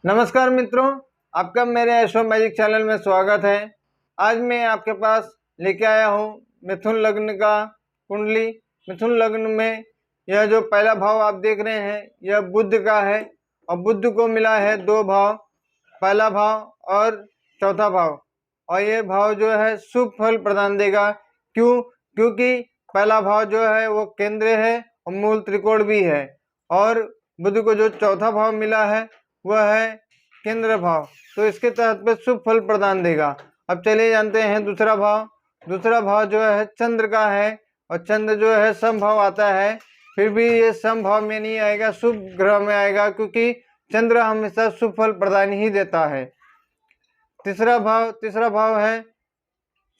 नमस्कार मित्रों, आपका मेरे एस्ट्रो मैजिक चैनल में स्वागत है। आज मैं आपके पास लेके आया हूँ मिथुन लग्न का कुंडली। मिथुन लग्न में यह जो पहला भाव आप देख रहे हैं यह बुध का है और बुध को मिला है दो भाव, पहला भाव और चौथा भाव। और ये भाव जो है शुभ फल प्रदान देगा। क्योंकि पहला भाव जो है वो केंद्र है और मूल त्रिकोण भी है, और बुध को जो चौथा भाव मिला है वह है केंद्र भाव, तो इसके तहत पे शुभ फल प्रदान देगा। अब चलिए जानते हैं दूसरा भाव। दूसरा भाव जो है चंद्र का है और चंद्र जो है समभाव आता है, फिर भी ये समभाव में नहीं आएगा, शुभ ग्रह में आएगा, क्योंकि चंद्र हमेशा शुभ फल प्रदान ही देता है। तीसरा भाव है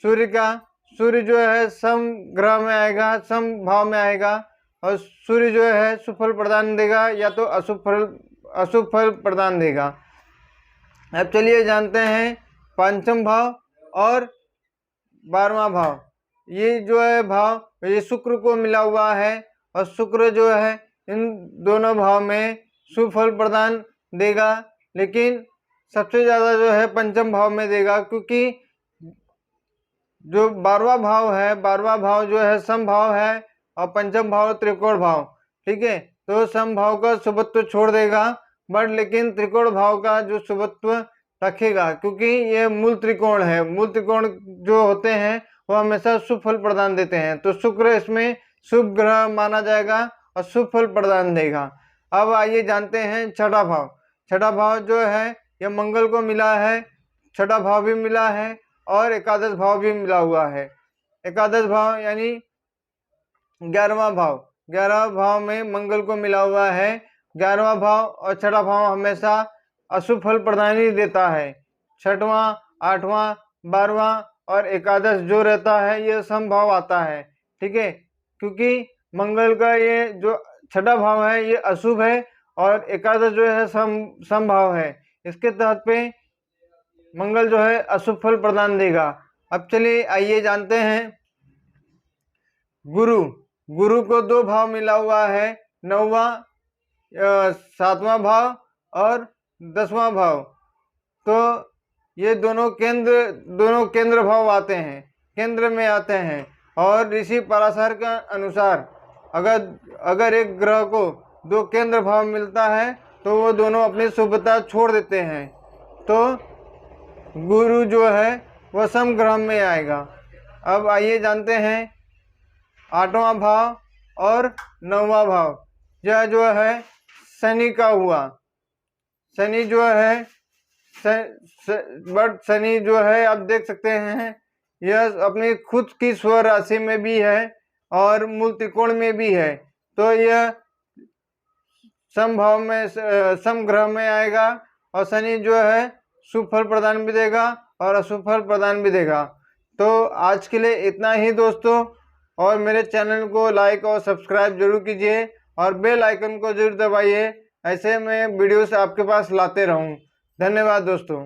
सूर्य का। सूर्य जो है सम ग्रह में आएगा, सम भाव में आएगा, और सूर्य जो है शुभ फल प्रदान देगा या तो अशुभ फल प्रदान देगा। अब चलिए जानते हैं पंचम भाव और 12वां भाव। ये जो है भाव ये शुक्र को मिला हुआ है, और शुक्र जो है इन दोनों भाव में शुभ फल प्रदान देगा, लेकिन सबसे ज़्यादा जो है पंचम भाव में देगा, क्योंकि जो 12वां भाव है, 12वां भाव जो है समभाव है और पंचम भाव त्रिकोण भाव। ठीक है, तो समभाव का शुभत्व छोड़ देगा, बट लेकिन त्रिकोण भाव का जो शुभत्व रखेगा, क्योंकि ये मूल त्रिकोण है। मूल त्रिकोण जो होते हैं वो हमेशा शुभ फल प्रदान देते हैं, तो शुक्र इसमें शुभ ग्रह माना जाएगा और शुभ फल प्रदान देगा। अब आइए जानते हैं छठा भाव। छठा भाव जो है यह मंगल को मिला है, छठा भाव भी मिला है और एकादश भाव भी मिला हुआ है। एकादश भाव यानी 11वां भाव, 11वां भाव में मंगल को मिला हुआ है। 11वां भाव और छठा भाव हमेशा अशुभ फल प्रदान ही देता है। छठवां, 8वां, 12वां और एकादश जो रहता है ये समभाव आता है। ठीक है, क्योंकि मंगल का ये जो छठा भाव है ये अशुभ है और एकादश जो है समभाव है। इसके तहत पे मंगल जो है अशुभ फल प्रदान देगा। अब चलिए आइए जानते हैं गुरु। गुरु को दो भाव मिला हुआ है, 9वां 7वां भाव और 10वां भाव। तो ये दोनों केंद्र भाव आते हैं, केंद्र में आते हैं। और ऋषि पराशर के अनुसार अगर एक ग्रह को दो केंद्र भाव मिलता है तो वो दोनों अपनी शुभता छोड़ देते हैं, तो गुरु जो है वह सम ग्रह में आएगा। अब आइए जानते हैं 8वां भाव और 9वां भाव। यह जो है शनि का हुआ। शनि जो है बट शनि जो है आप देख सकते हैं यह अपनी खुद की स्व राशि में भी है और मूल त्रिकोण में भी है, तो यह समभाव में सम ग्रह में आएगा। और शनि जो है शुभ फल प्रदान भी देगा और अशुभ फल प्रदान भी देगा। तो आज के लिए इतना ही दोस्तों, और मेरे चैनल को लाइक और सब्सक्राइब जरूर कीजिए और बेल आइकन को जरूर दबाइए। ऐसे मैं वीडियोस आपके पास लाते रहूं। धन्यवाद दोस्तों।